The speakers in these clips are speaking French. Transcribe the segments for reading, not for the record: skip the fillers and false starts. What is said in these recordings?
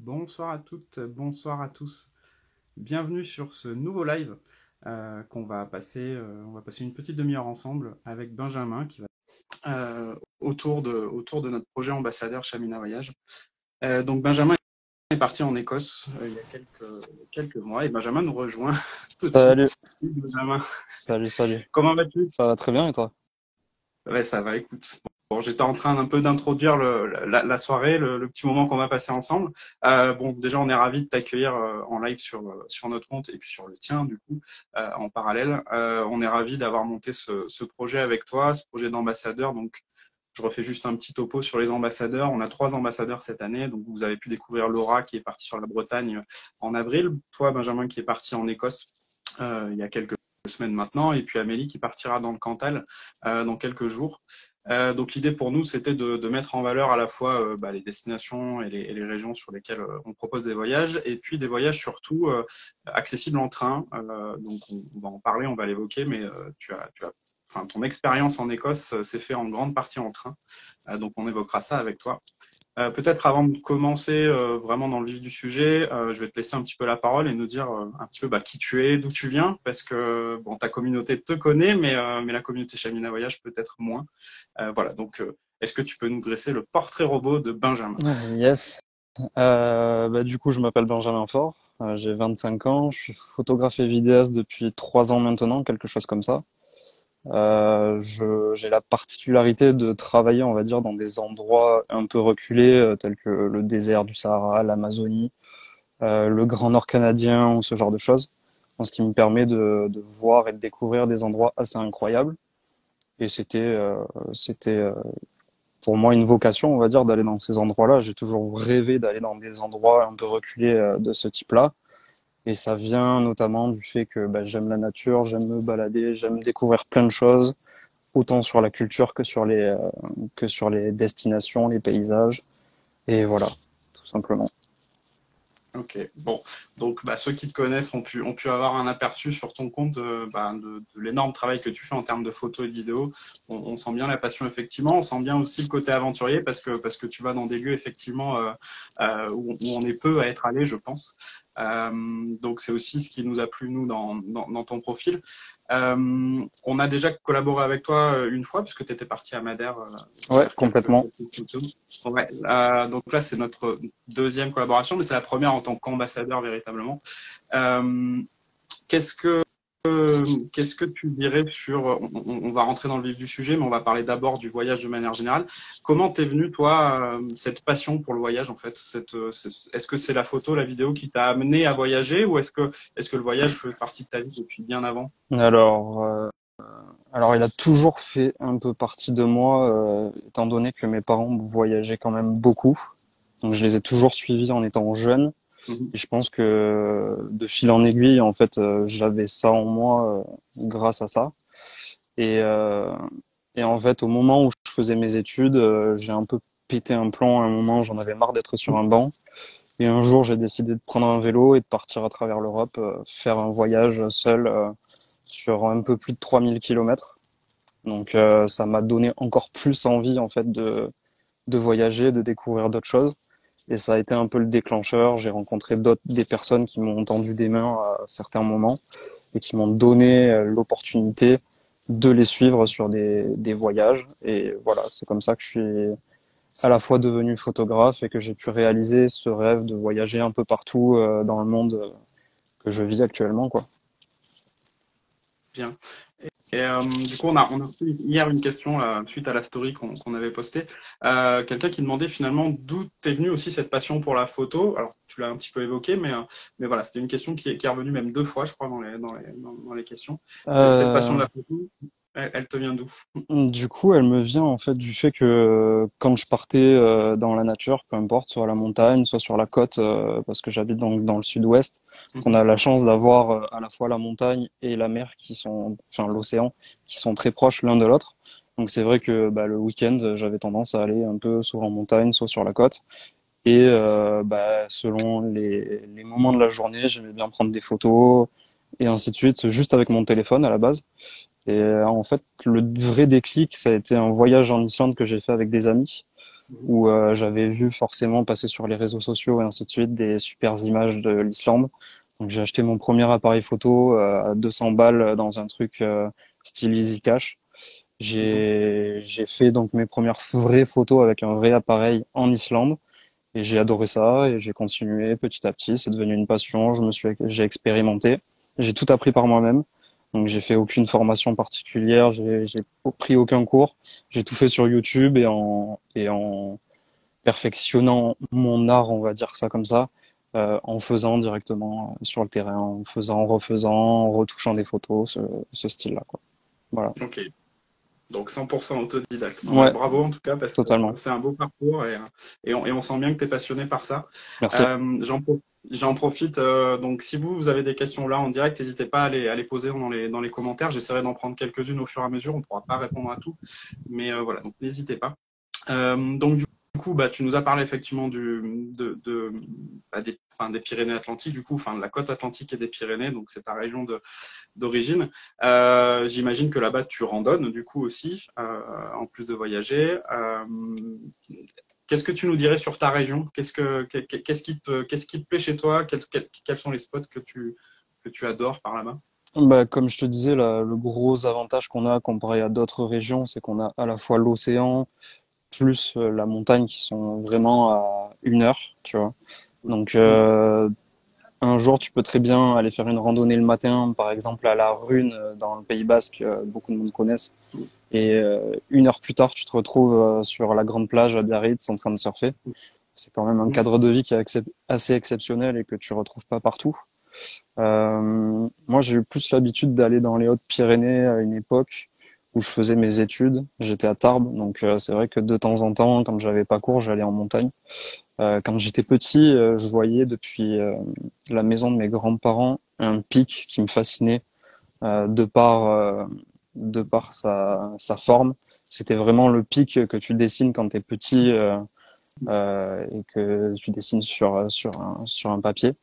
Bonsoir à toutes, bonsoir à tous. Bienvenue sur ce nouveau live qu'on va passer. On va passer une petite demi-heure ensemble avec Benjamin qui va autour de notre projet ambassadeur Chamina Voyage. Donc Benjamin est parti en Écosse il y a quelques mois et Benjamin nous rejoint tout de Salut, suite. Salut, Benjamin, salut. comment vas-tu? Ça va très bien et toi? Ouais, ça va, écoute. Bon, j'étais en train un peu d'introduire la soirée, le petit moment qu'on va passer ensemble. Bon, déjà, on est ravis de t'accueillir en live sur notre compte et puis sur le tien, du coup, en parallèle. On est ravis d'avoir monté ce projet avec toi, ce projet d'ambassadeur. Donc, je refais juste un petit topo sur les ambassadeurs. On a 3 ambassadeurs cette année. Donc, vous avez pu découvrir Laura qui est partie sur la Bretagne en avril. Toi, Benjamin, qui est parti en Écosse il y a quelques semaines maintenant, et puis Amélie qui partira dans le Cantal dans quelques jours. Donc l'idée pour nous, c'était de mettre en valeur à la fois les destinations et les régions sur lesquelles on propose des voyages, et puis des voyages surtout accessibles en train. Donc on va en parler, on va l'évoquer, mais enfin, ton expérience en Écosse s'est fait en grande partie en train. Donc on évoquera ça avec toi. Peut-être avant de commencer vraiment dans le vif du sujet, je vais te laisser un petit peu la parole et nous dire un petit peu qui tu es, d'où tu viens, parce que bon, ta communauté te connaît, mais la communauté Chamina Voyage peut-être moins. Voilà, donc est-ce que tu peux nous dresser le portrait robot de Benjamin? Yes. Du coup, je m'appelle Benjamin Faure, j'ai 25 ans, je suis photographe et vidéaste depuis 3 ans maintenant, quelque chose comme ça. J'ai la particularité de travailler, on va dire, dans des endroits un peu reculés, tels que le désert du Sahara, l'Amazonie, le Grand Nord canadien ou ce genre de choses. Ce qui me permet de voir et de découvrir des endroits assez incroyables. Et c'était pour moi une vocation, on va dire, d'aller dans ces endroits-là. J'ai toujours rêvé d'aller dans des endroits un peu reculés de ce type-là. Et ça vient notamment du fait que j'aime la nature, j'aime me balader, j'aime découvrir plein de choses, autant sur la culture que sur les destinations, les paysages. Et voilà, tout simplement. Ok, bon, donc ceux qui te connaissent ont pu avoir un aperçu sur ton compte de l'énorme travail que tu fais en termes de photos et de vidéos. On sent bien la passion effectivement, on sent bien aussi le côté aventurier parce que tu vas dans des lieux effectivement où on est peu à être allé, je pense. Donc c'est aussi ce qui nous a plu nous dans ton profil. On a déjà collaboré avec toi une fois puisque tu étais parti à Madère Ouais, faire complètement. quelques photos. Ouais, donc là, c'est notre deuxième collaboration, mais c'est la première en tant qu'ambassadeur véritablement. Euh, qu'est-ce que qu'est-ce que tu dirais sur on va rentrer dans le vif du sujet, mais on va parler d'abord du voyage de manière générale. Comment t'es venu toi cette passion pour le voyage en fait est-ce que c'est la photo, la vidéo qui t'a amené à voyager ou est-ce que le voyage fait partie de ta vie depuis bien avant? Alors, euh, alors, il a toujours fait un peu partie de moi, étant donné que mes parents voyageaient quand même beaucoup. Donc, je les ai toujours suivis en étant jeune. Mhm. Et je pense que de fil en aiguille, en fait, j'avais ça en moi grâce à ça. Et, euh, et en fait, au moment où je faisais mes études, j'ai un peu pété un plomb. À un moment, j'en avais marre d'être sur un banc. Et un jour, j'ai décidé de prendre un vélo et de partir à travers l'Europe, faire un voyage seul sur un peu plus de 3 000 kilomètres. Donc, ça m'a donné encore plus envie, en fait, de voyager, de découvrir d'autres choses. Et ça a été un peu le déclencheur. J'ai rencontré des personnes qui m'ont tendu des mains à certains moments et qui m'ont donné l'opportunité de les suivre sur des voyages. Et voilà, c'est comme ça que je suis à la fois devenu photographe et que j'ai pu réaliser ce rêve de voyager un peu partout dans le monde que je vis actuellement, quoi. Bien. Et du coup, on a reçu hier une question suite à la story qu'on avait postée. Quelqu'un qui demandait finalement d'où t'es venue aussi cette passion pour la photo. Alors, tu l'as un petit peu évoqué, mais voilà, c'était une question qui est revenue même 2 fois, je crois, dans les questions. Cette passion de Euh, la photo, elle te vient d'où? Du coup, elle me vient en fait du fait que quand je partais dans la nature, peu importe, soit à la montagne, soit sur la côte, parce que j'habite donc dans le sud-ouest, on Mhm. a la chance d'avoir à la fois la montagne et la mer enfin l'océan, qui sont très proches l'un de l'autre. Donc c'est vrai que le week-end, j'avais tendance à aller un peu soit en montagne, soit sur la côte. Et selon les moments de la journée, j'aimais bien prendre des photos et ainsi de suite, juste avec mon téléphone à la base. Et en fait, le vrai déclic, ça a été un voyage en Islande que j'ai fait avec des amis. Mhm. où j'avais vu forcément passer sur les réseaux sociaux et ainsi de suite des super images de l'Islande. Donc j'ai acheté mon premier appareil photo à 200 balles dans un truc style Easy Cash. Mhm. J'ai fait donc mes premières vraies photos avec un vrai appareil en Islande et j'ai adoré ça et j'ai continué petit à petit. C'est devenu une passion. J'ai expérimenté. J'ai tout appris par moi-même. Donc j'ai fait aucune formation particulière. J'ai pris aucun cours. J'ai tout fait sur YouTube et en perfectionnant mon art, on va dire ça comme ça, en faisant directement sur le terrain, en faisant, en refaisant, en retouchant des photos, ce style-là, quoi. Voilà. Ok. Donc 100% autodidacte. Non, mais Ouais, bravo en tout cas parce que totalement. c'est un beau parcours et on sent bien que tu es passionné par ça. Merci. Euh, j'en, pro- j'en profite. Donc si vous avez des questions là en direct, n'hésitez pas à les poser dans les commentaires. J'essaierai d'en prendre quelques-unes au fur et à mesure. On ne pourra pas répondre à tout. Mais voilà, donc n'hésitez pas. Donc du coup, bah, tu nous as parlé effectivement des Pyrénées-Atlantiques, du coup, enfin de la côte atlantique et des Pyrénées, donc c'est ta région d'origine. J'imagine que là-bas tu randonnes du coup aussi, en plus de voyager. Qu'est-ce que tu nous dirais sur ta région? Qu'est-ce qui te plaît chez toi? Quels sont les spots que tu adores par là-bas? Bah, comme je te disais, le gros avantage qu'on a comparé à d'autres régions, c'est qu'on a à la fois l'océan plus la montagne qui sont vraiment à 1 heure, tu vois. Donc, un jour, tu peux très bien aller faire une randonnée le matin, par exemple à la Rune dans le Pays Basque, beaucoup de monde connaissent. Et 1 heure plus tard, tu te retrouves sur la grande plage à Biarritz en train de surfer. C'est quand même un cadre de vie qui est assez exceptionnel et que tu retrouves pas partout. Moi, j'ai eu plus l'habitude d'aller dans les Hautes-Pyrénées à une époque où je faisais mes études. J'étais à Tarbes, donc c'est vrai que de temps en temps, quand j'avais pas cours, j'allais en montagne. Quand j'étais petit, je voyais depuis la maison de mes grands-parents un pic qui me fascinait euh, de par euh, de par sa forme. C'était vraiment le pic que tu dessines quand tu es petit et que tu dessines sur un papier.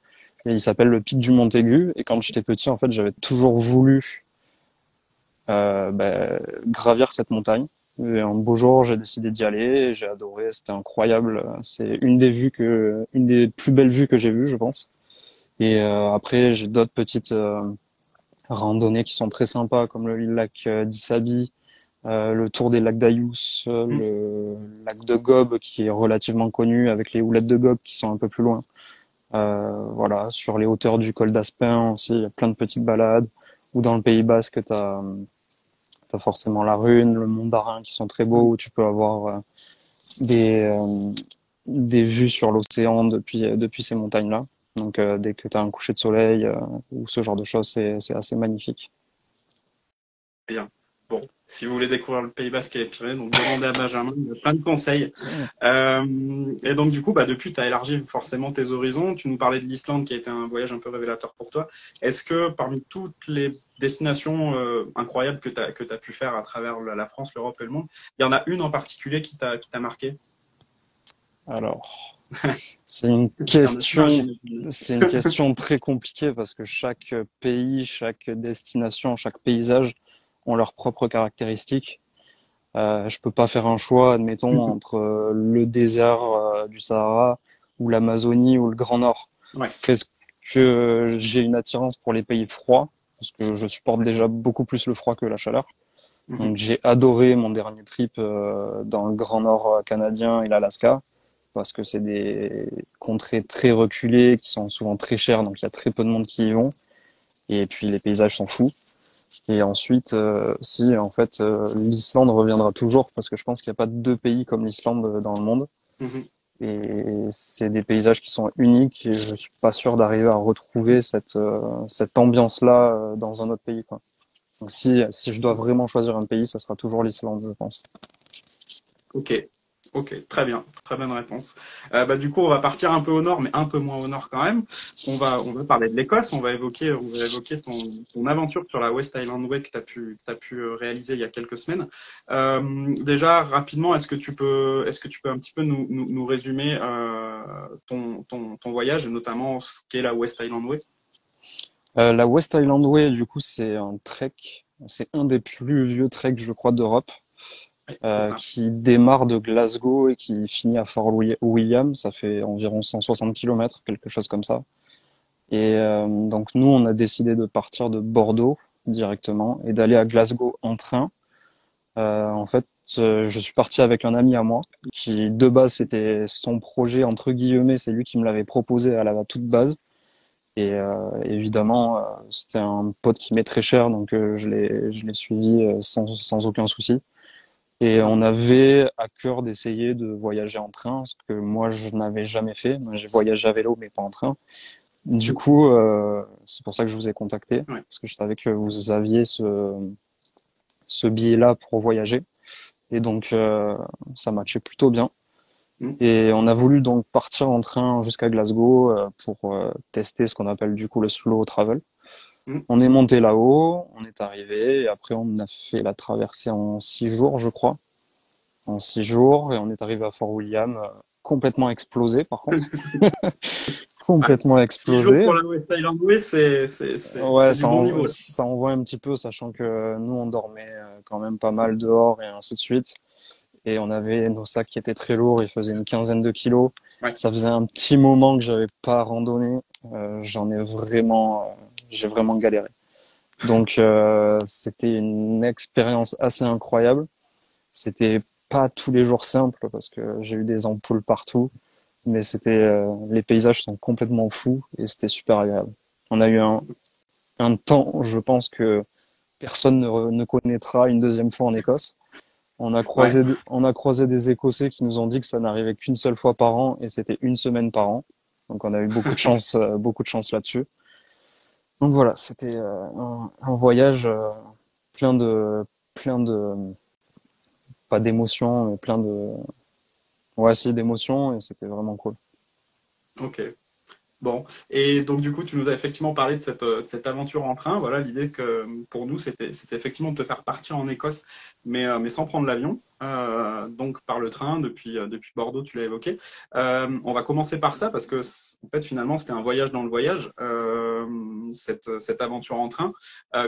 Et il s'appelle le pic du Montaigu. Et quand j'étais petit, en fait, j'avais toujours voulu gravir cette montagne. Et un beau jour, j'ai décidé d'y aller. Et j'ai adoré. C'était incroyable. C'est une des plus belles vues que j'ai vues, je pense. Et après, j'ai d'autres petites randonnées qui sont très sympas, comme le lac d'Issabi, le tour des lacs d'Ayous, le lac de Gob qui est relativement connu avec les houlettes de Gob qui sont un peu plus loin. Voilà, sur les hauteurs du col d'Aspin aussi, il y a plein de petites balades. Ou dans le Pays Basque, t'as forcément la Rune, le Mont d'Arin qui sont très beaux, où tu peux avoir des, euh, des vues sur l'océan depuis ces montagnes-là. Donc dès que tu as un coucher de soleil ou ce genre de choses, c'est assez magnifique. Bien. Bon, si vous voulez découvrir le Pays Basque et les Pyrénées, donc demandez à Benjamin, il a plein de conseils. Et donc du coup, bah, depuis, tu as élargi forcément tes horizons. Tu nous parlais de l'Islande qui a été un voyage un peu révélateur pour toi. Est-ce que parmi toutes les destinations incroyables que tu as pu faire à travers la France, l'Europe et le monde, il y en a une en particulier qui t'a marqué? Alors, c'est une Il y en a plein, question, j'imagine. c'est une question très compliquée parce que chaque pays, chaque destination, chaque paysage ont leurs propres caractéristiques. Je peux pas faire un choix, admettons, entre le désert du Sahara ou l'Amazonie ou le Grand Nord. Ouais. Qu'est-ce que j'ai une attirance pour les pays froids parce que je supporte déjà beaucoup plus le froid que la chaleur. Mhm. Donc j'ai adoré mon dernier trip dans le Grand Nord canadien et l'Alaska parce que c'est des contrées très reculées qui sont souvent très chères, donc il y a très peu de monde qui y vont. Et puis les paysages sont fous. Et ensuite, si en fait l'Islande reviendra toujours parce que je pense qu'il n'y a pas deux pays comme l'Islande dans le monde. Mhm. Et c'est des paysages qui sont uniques et je suis pas sûr d'arriver à retrouver cette ambiance-là dans un autre pays, quoi. Donc si je dois vraiment choisir un pays, ça sera toujours l'Islande, je pense. Ok, ok, très bien, très bonne réponse. Bah, du coup, on va partir un peu au nord, mais un peu moins au nord quand même. On va parler de l'Écosse, on va évoquer ton aventure sur la West Island Way que t'as pu réaliser il y a quelques semaines. Déjà, rapidement, est-ce que tu peux un petit peu nous résumer ton voyage, et notamment ce qu'est la West Island Way? La West Island Way, du coup, c'est un trek. C'est un des plus vieux treks, je crois, d'Europe. Ouais, c'est ça. qui démarre de Glasgow et qui finit à Fort William. Ça fait environ 160 km, quelque chose comme ça. Et donc nous, on a décidé de partir de Bordeaux directement et d'aller à Glasgow en train. En fait, je suis parti avec un ami à moi qui, de base, c'était son projet entre guillemets. C'est lui qui me l'avait proposé à la toute base. Et évidemment, c'était un pote qui m'est très cher, donc je l'ai suivi sans aucun souci. Et D'accord. on avait à cœur d'essayer de voyager en train, ce que moi je n'avais jamais fait. Moi, j'ai voyagé à vélo, mais pas en train. Du coup, c'est pour ça que je vous ai contacté, Ouais. parce que je savais que vous aviez ce billet-là pour voyager. Et donc, ça matchait plutôt bien. Mm. Et on a voulu donc partir en train jusqu'à Glasgow pour tester ce qu'on appelle du coup le slow travel. Mm. On est monté là-haut, on est arrivé, et après on a fait la traversée en 6 jours, je crois. En 6 jours, et on est arrivé à Fort William, complètement explosé par contre. Ouais. Complètement 6 jours explosé. pour la West Island Way, Ouais, c'est du bon niveau, là. ça envoie un petit peu, sachant que nous on dormait quand même pas mal dehors et ainsi de suite. Et on avait nos sacs qui étaient très lourds, ils faisaient une quinzaine de kilos. Ouais. Ça faisait un petit moment que j'avais pas randonné. J'ai vraiment galéré. Donc c'était une expérience assez incroyable. C'était pas tous les jours simple parce que j'ai eu des ampoules partout, mais les paysages sont complètement fous et c'était super agréable. On a eu un temps, je pense que personne ne connaîtra une deuxième fois en Écosse. Ouais. On a croisé des Écossais qui nous ont dit que ça n'arrivait qu'une seule fois par an et c'était une semaine par an. Donc on a eu beaucoup de chance là-dessus. Donc voilà, c'était un voyage plein de, plein de, pas d'émotions, mais ouais, si d'émotions et c'était vraiment cool. Ok. Bon, et donc du coup, tu nous as effectivement parlé de cette aventure en train. Voilà, l'idée que pour nous, c'était effectivement de te faire partir en Écosse, mais sans prendre l'avion, donc par le train depuis Bordeaux, tu l'as évoqué. On va commencer par ça parce que en fait, finalement, c'était un voyage dans le voyage, cette aventure en train.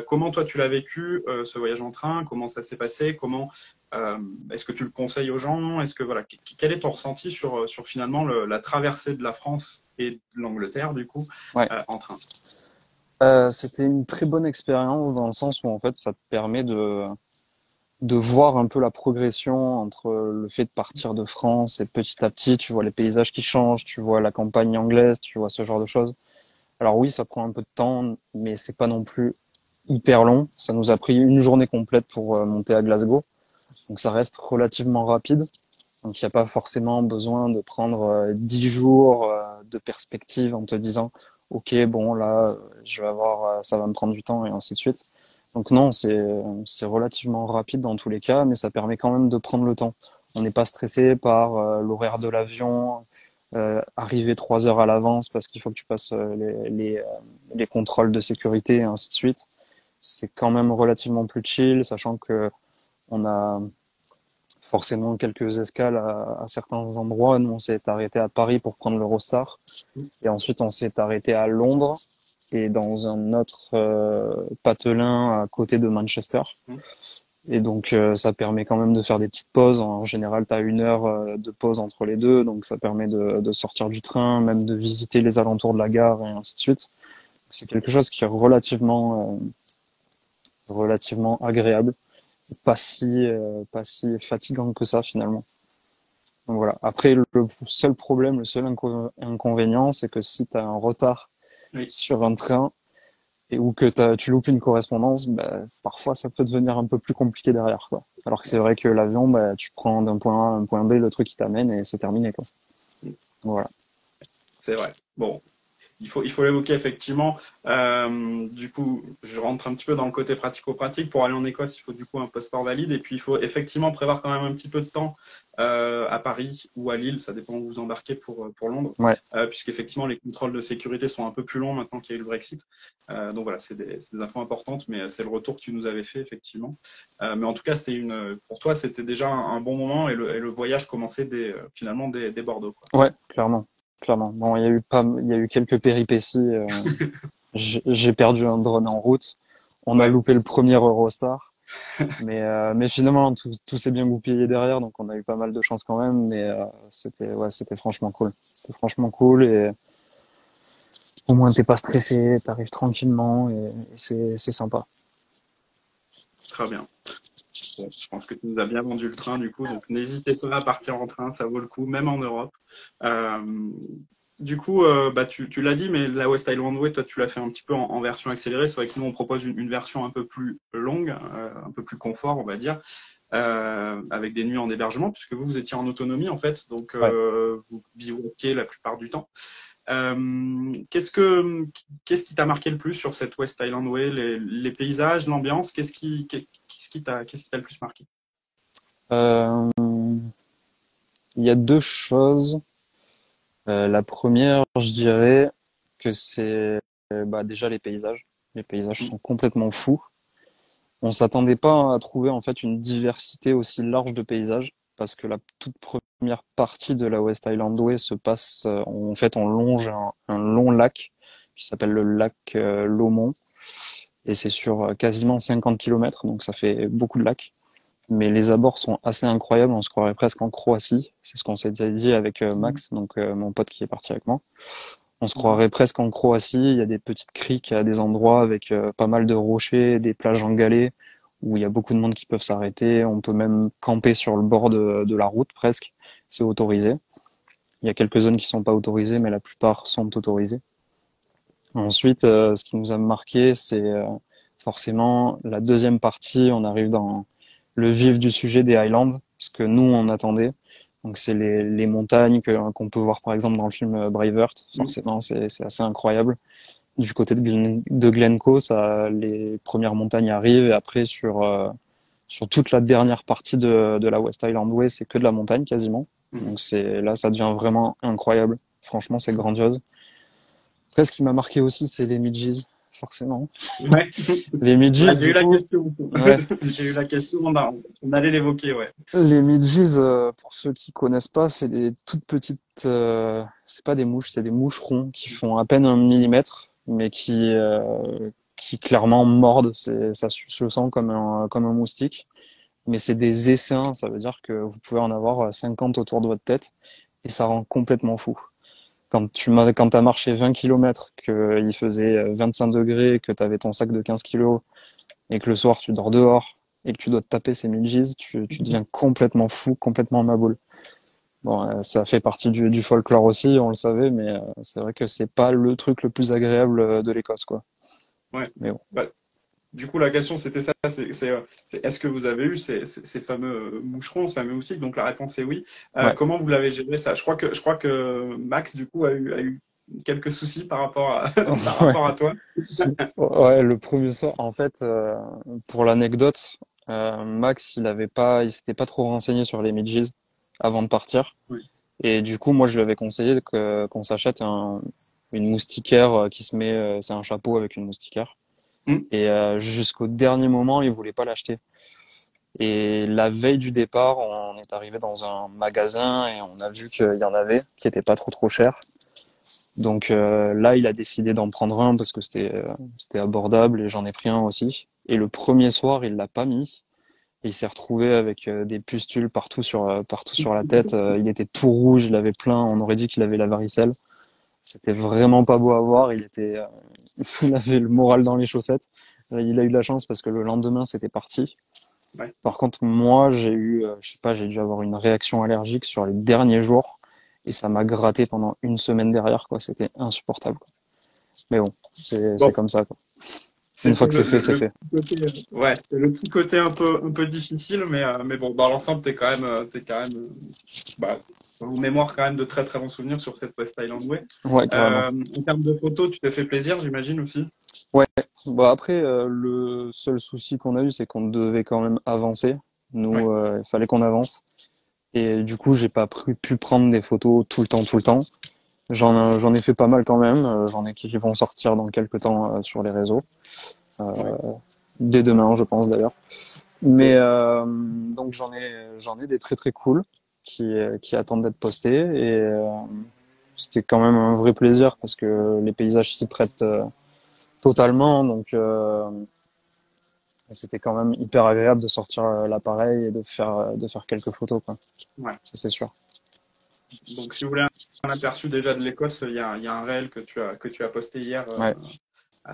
Comment toi, tu l'as vécu, ce voyage en train? Comment ça s'est passé? Euh, Est-ce que tu le conseilles aux gens? Est-ce que voilà, quel est ton ressenti sur finalement la traversée de la France et de l'Angleterre du coup Ouais. en train? C'était une très bonne expérience dans le sens où en fait ça te permet de voir un peu la progression entre le fait de partir de France et petit à petit tu vois les paysages qui changent, tu vois la campagne anglaise, tu vois ce genre de choses. Alors oui, ça prend un peu de temps, mais c'est pas non plus hyper long. Ça nous a pris une journée complète pour monter à Glasgow, donc ça reste relativement rapide. Donc il n'y a pas forcément besoin de prendre 10 jours de perspective en te disant ok bon là je vais avoir ça va me prendre du temps et ainsi de suite. Donc non c'est relativement rapide dans tous les cas, mais ça permet quand même de prendre le temps. On n'est pas stressé par l'horaire de l'avion, arriver 3 heures à l'avance parce qu'il faut que tu passes les contrôles de sécurité et ainsi de suite. C'est quand même relativement plus chill, sachant que on a forcément quelques escales à certains endroits. Nous, on s'est arrêté à Paris pour prendre l'Eurostar. Et ensuite, on s'est arrêté à Londres et dans un autre patelin à côté de Manchester. Et donc, ça permet quand même de faire des petites pauses. En général, tu as 1 heure de pause entre les deux. Donc, ça permet de sortir du train, même de visiter les alentours de la gare et ainsi de suite. C'est quelque chose qui est relativement agréable. Pas si fatigant que ça, finalement. Donc voilà. Après, le seul problème, le seul inconvénient, c'est que si tu as un retard Oui, sur un train et ou que tu loupes une correspondance, bah, parfois ça peut devenir un peu plus compliqué derrière, quoi. Alors que c'est vrai que l'avion, bah, tu prends d'un point A à un point B le truc qui t'amène et c'est terminé, quoi. Voilà. c'est vrai. Bon, il faut l'évoquer effectivement. Du coup, je rentre un petit peu dans le côté pratico-pratique. Pour aller en Écosse, il faut du coup un passeport valide et puis il faut effectivement prévoir quand même un petit peu de temps à Paris ou à Lille, ça dépend où vous embarquez pour Londres, Ouais, puisqu'effectivement les contrôles de sécurité sont un peu plus longs maintenant qu'il y a eu le Brexit. Donc voilà, c'est des infos importantes, mais c'est le retour que tu nous avais fait effectivement. Mais en tout cas, pour toi, c'était déjà un bon moment et le voyage commençait finalement dès Bordeaux, quoi. ouais, clairement. Clairement. Bon, il y a eu quelques péripéties. J'ai perdu un drone en route. On a Ouais, loupé le premier Eurostar. Mais finalement, tout s'est bien goupillé derrière, donc on a eu pas mal de chance quand même. Mais c'était franchement cool. C'était franchement cool et au moins t'es pas stressé, t'arrives tranquillement et c'est sympa. Très bien. Bon, je pense que tu nous as bien vendu le train du coup, donc n'hésitez pas à partir en train, ça vaut le coup, même en Europe. Euh, du coup, bah, tu l'as dit, mais la West Island Way, toi, tu l'as fait un petit peu en version accélérée. C'est vrai que nous, on propose une version un peu plus longue, un peu plus confort, on va dire, avec des nuits en hébergement, puisque vous étiez en autonomie en fait, donc Ouais. vous bivouaquiez la plupart du temps. Qu'est-ce qui t'a marqué le plus sur cette West Island Way, les paysages, l'ambiance, qu'est-ce qui t'a le plus marqué? Euh, il y a deux choses. La première, je dirais que c'est bah, déjà les paysages. Les paysages Mm. sont complètement fous. On s'attendait pas à trouver en fait une diversité aussi large de paysages parce que la toute première partie de la West Island Way se passe en fait on longe un long lac qui s'appelle le lac Lomond et c'est sur quasiment 50 kilomètres donc ça fait beaucoup de lacs. Mais les abords sont assez incroyables, on se croirait presque en Croatie. C'est ce qu'on s'est dit avec Max, donc mon pote qui est parti avec moi. On se Mhm. croirait presque en Croatie. Il y a des petites criques à des endroits avec pas mal de rochers, des plages en galets où il y a beaucoup de monde qui peuvent s'arrêter. On peut même camper sur le bord de la route presque. C'est autorisé. Il y a quelques zones qui sont pas autorisées, mais la plupart sont autorisées. Ensuite, ce qui nous a marqué, c'est forcément la deuxième partie. On arrive dans le vif du sujet des Highlands, ce que nous on attendait. Donc c'est les montagnes qu'on peut voir par exemple dans le film Braveheart. Mhm. Forcément, c'est assez incroyable. Du côté de Glencoe, ça, les premières montagnes arrivent et après sur toute la dernière partie de la West Island Way, c'est que de la montagne quasiment. Mhm. Donc c'est là, ça devient vraiment incroyable. Franchement, c'est grandiose. Après, ce qui m'a marqué aussi, c'est les midges, forcément. Ouais. Les Ouais, midges, j'ai du eu la coup, question. ouais, J'ai eu la question, on allait l'évoquer, ouais. les midges, pour ceux qui connaissent pas, c'est des toutes petites, c'est pas des mouches, c'est des moucherons qui font à peine 1 millimètre, mais qui clairement mordent. Ça se sent comme un moustique. Mais c'est des essaims, ça veut dire que vous pouvez en avoir 50 autour de votre tête, et ça rend complètement fou. Quand t'as marché 20 kilomètres, qu'il faisait 25 degrés, que t'avais ton sac de 15 kilos, et que le soir tu dors dehors, et que tu dois te taper ces midges, tu deviens complètement fou, complètement maboule. Bon, ça fait partie du folklore aussi, on le savait, mais c'est vrai que c'est pas le truc le plus agréable de l'Écosse, quoi. Ouais. Mais bon. Bah, du coup, la question, c'était ça, est-ce que vous avez eu ces fameux moucherons, ce fameux moustique? Donc la réponse est oui. Ouais. Comment vous l'avez géré ça? Je crois que Max, du coup, a eu quelques soucis par rapport à, par Ouais. rapport à toi. Ouais, le premier soir, en fait, pour l'anecdote, Max, il s'était pas trop renseigné sur les midges avant de partir. Oui. Et du coup, moi, je lui avais conseillé qu'on s'achète une moustiquaire qui se met, c'est un chapeau avec une moustiquaire. Hmm. Et jusqu'au dernier moment, il voulait pas l'acheter. Et la veille du départ, on est arrivé dans un magasin et on a vu qu'il y en avait qui étaient pas trop cher. Donc là, il a décidé d'en prendre un parce que c'était abordable et j'en ai pris un aussi. Et le premier soir, il l'a pas mis. Et il s'est retrouvé avec des pustules partout sur la tête. Il était tout rouge, il avait plein. On aurait dit qu'il avait la varicelle. C'était vraiment pas beau à voir. Il avait le moral dans les chaussettes. Il a eu de la chance parce que le lendemain, c'était parti. Ouais. Par contre, moi, je sais pas, j'ai dû avoir une réaction allergique sur les derniers jours et ça m'a gratté pendant une semaine derrière, quoi. C'était insupportable, quoi. Mais bon, c'est Bon, comme ça, quoi. Une fois c'était que c'est fait, c'est le fait. petit côté, ouais, c'était le petit côté un peu difficile, mais bon, dans l'ensemble, t'es quand même, bah, en mémoire quand même de très très bons souvenirs sur cette West Island Way. Ouais, carrément. En termes de photos, tu t'es fait plaisir, j'imagine aussi. Ouais. Bon, après, le seul souci qu'on a eu, c'est qu'on devait quand même avancer. Ouais. Nous, il fallait qu'on avance. Et du coup, j'ai pas pu prendre des photos tout le temps, tout le temps. J'en ai fait pas mal quand même. J'en ai qui vont sortir dans quelques temps sur les réseaux. Euh, Ouais. Dès demain, je pense d'ailleurs. Mais Bon. donc j'en ai des très très cool qui attendent d'être postés et c'était quand même un vrai plaisir parce que les paysages s'y prêtent totalement. Donc C'était quand même hyper agréable de sortir l'appareil et de faire quelques photos, quoi. Ouais. Ça, c'est sûr. Donc, si vous voulez un aperçu déjà de l'Écosse, il y a un réel que tu as posté hier Ouais.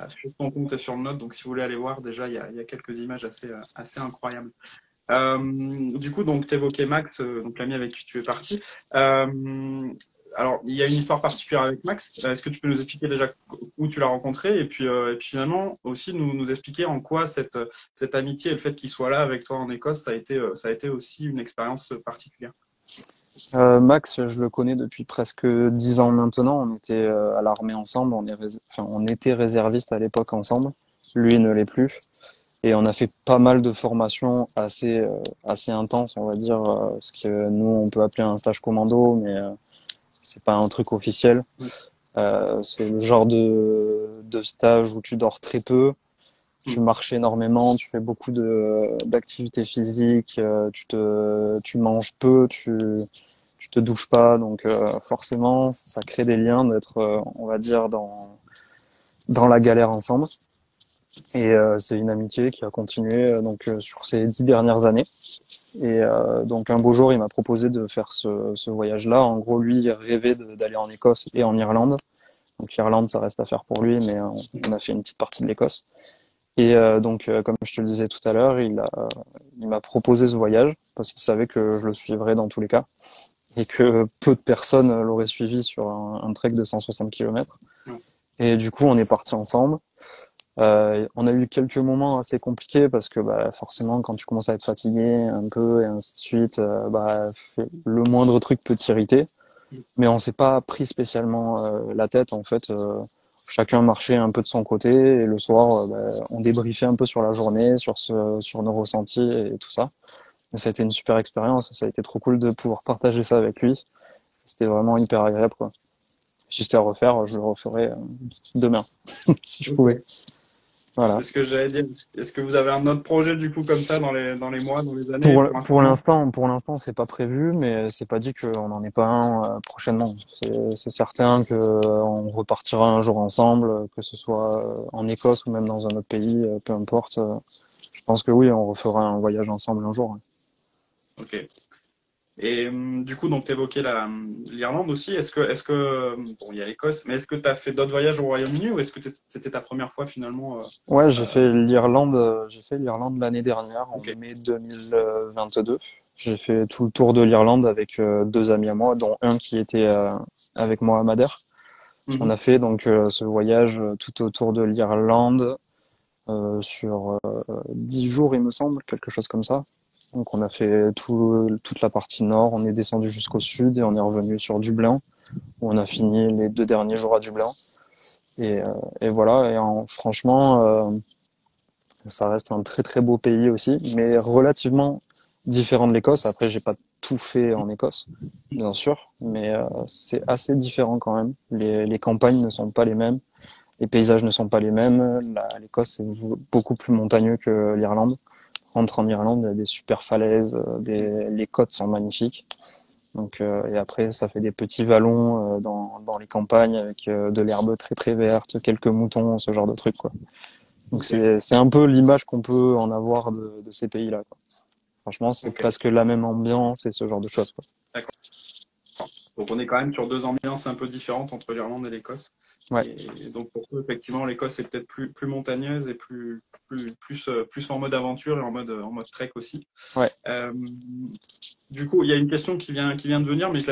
sur ton compte et sur le note. Donc, si vous voulez aller voir, déjà, il y a quelques images assez incroyables. Du coup, donc, tu évoquais Max, donc l'ami avec qui tu es parti. Alors, il y a une histoire particulière avec Max. Est-ce que tu peux nous expliquer déjà où tu l'as rencontré et puis finalement aussi nous expliquer en quoi cette amitié et le fait qu'il soit là avec toi en Écosse, ça a été aussi une expérience particulière. Max, je le connais depuis presque 10 ans maintenant. On était à l'armée ensemble. On était réservistes à l'époque ensemble. Lui ne l'est plus. Et on a fait pas mal de formations assez intenses, on va dire, ce que nous on peut appeler un stage commando, mais c'est pas un truc officiel. Oui. C'est le genre de stage où tu dors très peu, tu marches énormément, tu fais beaucoup d'activités physiques, tu manges peu, tu te douches pas, donc forcément ça crée des liens d'être, on va dire, dans la galère ensemble. Et c'est une amitié qui a continué sur ces 10 dernières années. Et donc un beau jour, il m'a proposé de faire ce voyage-là. En gros, lui, il rêvait d'aller en Écosse et en Irlande. Donc l'Irlande, ça reste à faire pour lui, mais on a fait une petite partie de l'Écosse. Et comme je te le disais tout à l'heure, il m'a proposé ce voyage parce qu'il savait que je le suivrais dans tous les cas et que peu de personnes l'auraient suivi sur un trek de 160 km. Et du coup, on est partis ensemble. On a eu quelques moments assez compliqués parce que forcément quand tu commences à être fatigué un peu et ainsi de suite, le moindre truc peut t'irriter. Mais on s'est pas pris spécialement la tête en fait. Chacun marchait un peu de son côté et le soir on débriefait un peu sur la journée, sur nos ressentis et tout ça. Et ça a été une super expérience. Ça a été trop cool de pouvoir partager ça avec lui. C'était vraiment hyper agréable quoi. Si c'était à refaire, je le referais demain si je pouvais. Voilà. C'est ce que j'allais dire. Est-ce que vous avez un autre projet du coup comme ça dans les mois, dans les années? Pour l'instant, c'est pas prévu, mais c'est pas dit qu'on n'en ait pas un prochainement. C'est certain que on repartira un jour ensemble, que ce soit en Écosse ou même dans un autre pays, peu importe. Je pense que oui, on refera un voyage ensemble un jour. Ok. Et du coup, donc tu évoquais l'Irlande aussi. Est-ce que bon, il y a l'Écosse, mais est-ce que tu as fait d'autres voyages au Royaume-Uni ou est-ce que c'était ta première fois finalement Ouais, j'ai fait l'Irlande l'année dernière, en Ok. mai 2022. J'ai fait tout le tour de l'Irlande avec deux amis à moi, dont un qui était avec moi à Madère. On Mhm. a fait ce voyage tout autour de l'Irlande sur 10 jours, il me semble, quelque chose comme ça. Donc on a fait toute la partie nord, on est descendu jusqu'au sud et on est revenu sur Dublin, où on a fini les 2 derniers jours à Dublin. Et, euh, et voilà, franchement, ça reste un très très beau pays aussi, mais relativement différent de l'Écosse. Après, j'ai pas tout fait en Écosse, bien sûr, mais c'est assez différent quand même. Les campagnes ne sont pas les mêmes. Les paysages ne sont pas les mêmes. L'Écosse est beaucoup plus montagneux que l'Irlande. Entre en Irlande, il y a des super falaises, les côtes sont magnifiques. Donc, et après, ça fait des petits vallons dans les campagnes avec de l'herbe très très verte, quelques moutons, ce genre de trucs, quoi. Donc Ok. c'est un peu l'image qu'on peut en avoir de ces pays-là, quoi. Franchement, c'est Ok. presque la même ambiance et ce genre de choses, quoi. D'accord. Donc on est quand même sur deux ambiances un peu différentes entre l'Irlande et l'Écosse. Ouais. Et donc pour eux, effectivement, l'Écosse est peut-être plus montagneuse et plus en mode aventure et en mode trek aussi. Ouais. Euh, Du coup, il y a une question qui vient de venir, mais je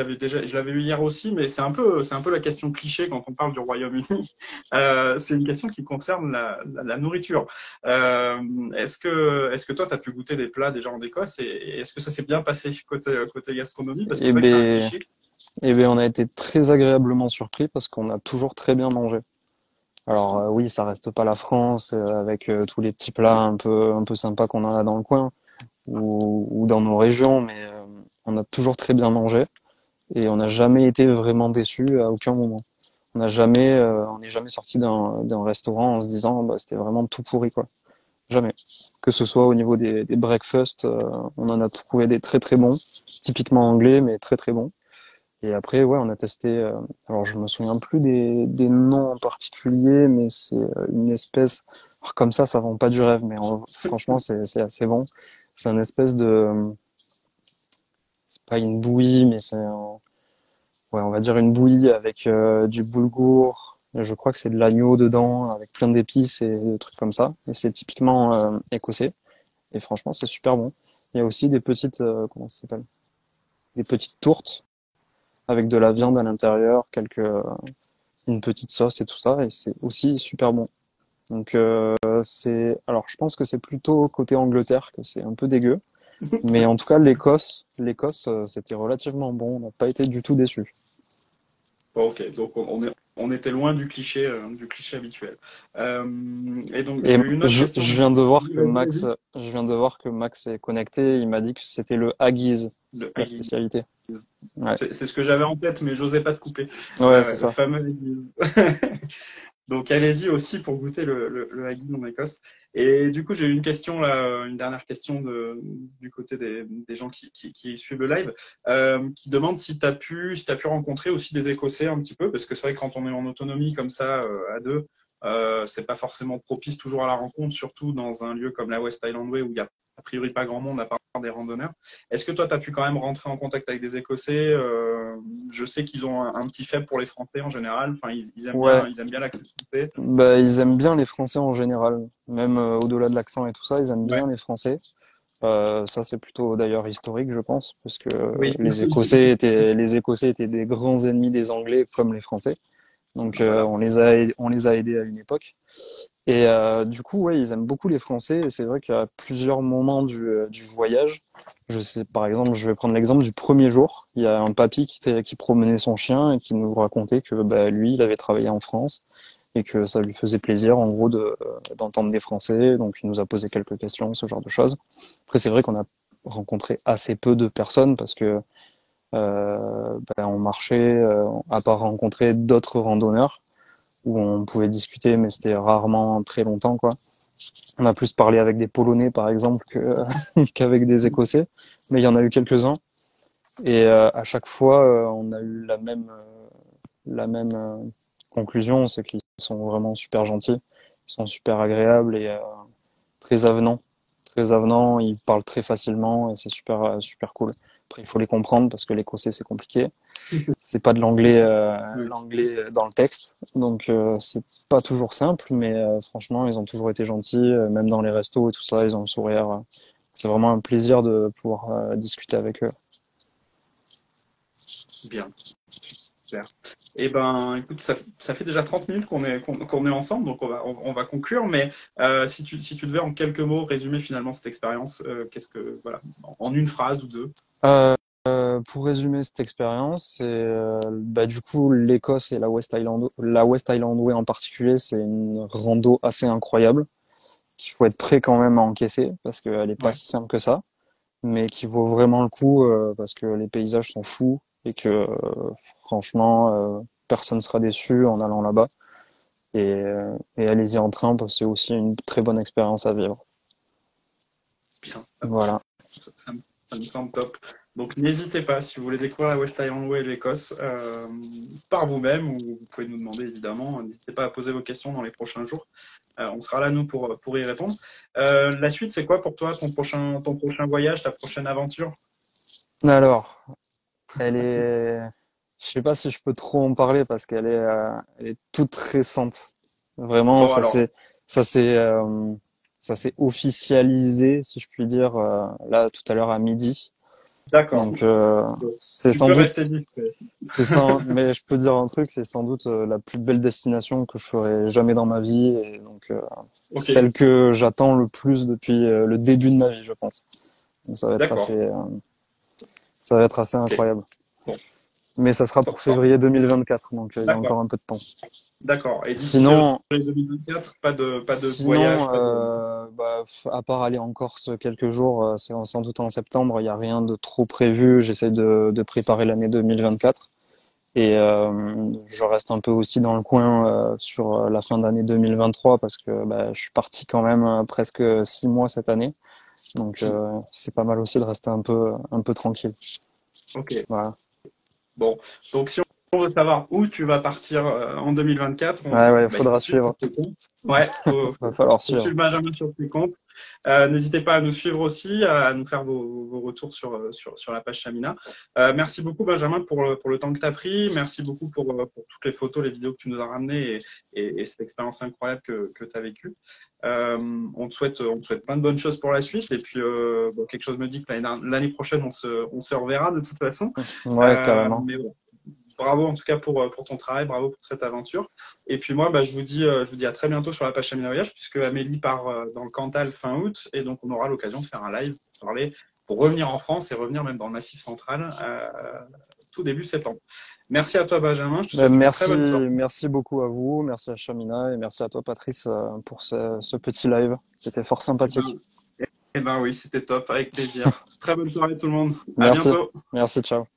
l'avais eu hier aussi, mais c'est un peu la question cliché quand on parle du Royaume-Uni. C'est une question qui concerne la nourriture. Est-ce que toi, tu as pu goûter des plats déjà en Écosse et est-ce que ça s'est bien passé côté gastronomie? Parce que Et c'est vrai que c'est un ben, cliché. on a été très agréablement surpris parce qu'on a toujours très bien mangé. Alors oui, ça reste pas la France avec tous les petits plats un peu sympas qu'on a dans le coin ou dans nos régions, mais on a toujours très bien mangé et on n'a jamais été vraiment déçus à aucun moment. On n'est jamais sorti d'un restaurant en se disant bah, c'était vraiment tout pourri quoi. Jamais. Que ce soit au niveau des breakfasts, on en a trouvé des très très bons, typiquement anglais mais très très bons. Et après, ouais, on a testé. Alors, je me souviens plus des noms en particulier, mais c'est une espèce. Alors, comme ça vend pas du rêve, mais franchement, c'est assez bon. C'est une espèce de. C'est pas une bouillie, mais ouais, on va dire une bouillie avec du boulgour. Je crois que c'est de l'agneau dedans, avec plein d'épices et des trucs comme ça. Et c'est typiquement écossais. Et franchement, c'est super bon. Il y a aussi des petites, comment ça s'appelle? Des petites tourtes avec de la viande à l'intérieur, une petite sauce et tout ça, et c'est aussi super bon. Donc alors je pense que c'est plutôt côté Angleterre que c'est un peu dégueu, mais en tout cas l'Écosse c'était relativement bon, on n'a pas été du tout déçus. Bon, ok, donc on était loin du cliché habituel. Et donc Et j'ai eu une autre question. je viens de voir que Max, Vas-y. je viens de voir que Max est connecté, il m'a dit que c'était le haggis, Le la haggis. spécialité. Ouais, C'est ce que j'avais en tête, mais j'osais pas te couper. ouais, c'est Ouais, le ça. fameux haggis. Donc allez-y aussi pour goûter le haggis en Écosse. Et du coup, j'ai eu une question là, une dernière question du côté des gens qui suivent le live, qui demande si tu as pu rencontrer aussi des Écossais un petit peu, parce que c'est vrai que quand on est en autonomie comme ça, à deux, c'est pas forcément propice toujours à la rencontre, surtout dans un lieu comme la West Island Way où il y a a priori pas grand monde à part des randonneurs. Est-ce que toi, tu as pu quand même rentrer en contact avec des Écossais? Je sais qu'ils ont un petit faible pour les Français en général. Enfin, Ouais, ils aiment bien l'accessibilité. bah, ils aiment bien les Français en général, même au-delà de l'accent et tout ça, ils aiment Ouais. bien les Français. Ça, c'est plutôt d'ailleurs historique, je pense, parce que Oui. les Écossais étaient des grands ennemis des Anglais comme les Français. Donc, Voilà. on les a aidés à une époque. Et du coup, ouais, ils aiment beaucoup les Français. Et c'est vrai qu'à plusieurs moments du voyage, je sais, par exemple, je vais prendre l'exemple du premier jour. Il y a un papy qui promenait son chien et qui nous racontait que bah, lui, il avait travaillé en France et que ça lui faisait plaisir, en gros, d'entendre des Français. Donc, il nous a posé quelques questions, ce genre de choses. Après, c'est vrai qu'on a rencontré assez peu de personnes parce que on marchait, à part rencontrer d'autres randonneurs où on pouvait discuter, mais c'était rarement très longtemps, quoi. On a plus parlé avec des Polonais, par exemple, qu'avec des Écossais, mais il y en a eu quelques-uns. Et à chaque fois, on a eu la même conclusion, c'est qu'ils sont vraiment super gentils, ils sont super agréables et très avenants. Très avenants, ils parlent très facilement et c'est super cool. Après, il faut les comprendre parce que l'écossais, c'est compliqué. C'est pas de Oui. l'anglais dans le texte, donc c'est pas toujours simple, mais franchement, ils ont toujours été gentils, même dans les restos et tout ça, ils ont le sourire. C'est vraiment un plaisir de pouvoir discuter avec eux. Bien. Super. Eh ben, écoute, ça fait déjà 30 minutes qu'on est ensemble, donc on va conclure. Mais si tu devais en quelques mots résumer finalement cette expérience, qu'est-ce que, voilà, en une phrase ou deux. Euh, pour résumer cette expérience, c'est bah, du coup l'Écosse et la West Island Way en particulier, c'est une rando assez incroyable qu'il faut être prêt quand même à encaisser parce qu'elle est pas Ouais. si simple que ça, mais qui vaut vraiment le coup parce que les paysages sont fous et que franchement personne sera déçu en allant là-bas et allez-y en train parce que c'est aussi une très bonne expérience à vivre. Bien. Voilà. Ça me semble top. Donc n'hésitez pas, si vous voulez découvrir la West Island Way et l'Écosse par vous-même, ou vous pouvez nous demander évidemment, n'hésitez pas à poser vos questions dans les prochains jours. On sera là, nous, pour y répondre. La suite, c'est quoi pour toi, ton prochain voyage, ta prochaine aventure? Alors, elle est, je sais pas si je peux trop en parler parce elle est toute récente. Vraiment, Bon, alors, ça s'est, euh, ça s'est officialisé, si je puis dire, là tout à l'heure à midi. d'accord. Donc, c'est Tu sans peux doute, rester discret. mais je peux dire un truc, c'est sans doute la plus belle destination que je ferai jamais dans ma vie et donc Ok, celle que j'attends le plus depuis le début de ma vie, je pense. Donc, d'accord. ça va être assez Ok, incroyable. bon. Mais ça sera pour février 2024, donc il y a D'accord, encore un peu de temps. d'accord. Et d'ici février Sinon, 2024, pas de voyage, sinon, pas de... bah, à part aller en Corse quelques jours, c'est sans doute en septembre, il n'y a rien de trop prévu. J'essaie de préparer l'année 2024 et je reste un peu aussi dans le coin sur la fin d'année 2023 parce que bah, je suis parti quand même presque 6 mois cette année, donc c'est pas mal aussi de rester un peu tranquille. Ok. Voilà. Bon, donc si on veut savoir où tu vas partir en 2024, Ouais, il faut faudra suivre suivre. tes comptes. Ouais, Va falloir faut suivre. suivre Benjamin sur ses comptes. N'hésitez pas à nous suivre aussi, à nous faire vos retours sur la page Chamina. Merci beaucoup Benjamin pour le temps que tu as pris. Merci beaucoup pour toutes les photos, les vidéos que tu nous as ramenées et cette expérience incroyable que tu as vécue. On te souhaite plein de bonnes choses pour la suite. Et puis, bon, quelque chose me dit que l'année prochaine, on se reverra de toute façon. Ouais, carrément. Mais bon, bravo en tout cas pour ton travail, bravo pour cette aventure. Et puis moi, bah, je vous dis à très bientôt sur la page Chamina Voyage, puisque Amélie part dans le Cantal fin août, et donc on aura l'occasion de faire un live pour revenir en France et revenir même dans le Massif central tout début septembre. Merci à toi Benjamin, je te souhaite une très bonne soirée. Merci beaucoup à vous, merci à Chamina et merci à toi Patrice pour ce petit live. C'était fort Eh ben, sympathique. eh ben oui, c'était top, avec plaisir. Très bonne soirée tout le monde. À Merci, bientôt. merci, ciao.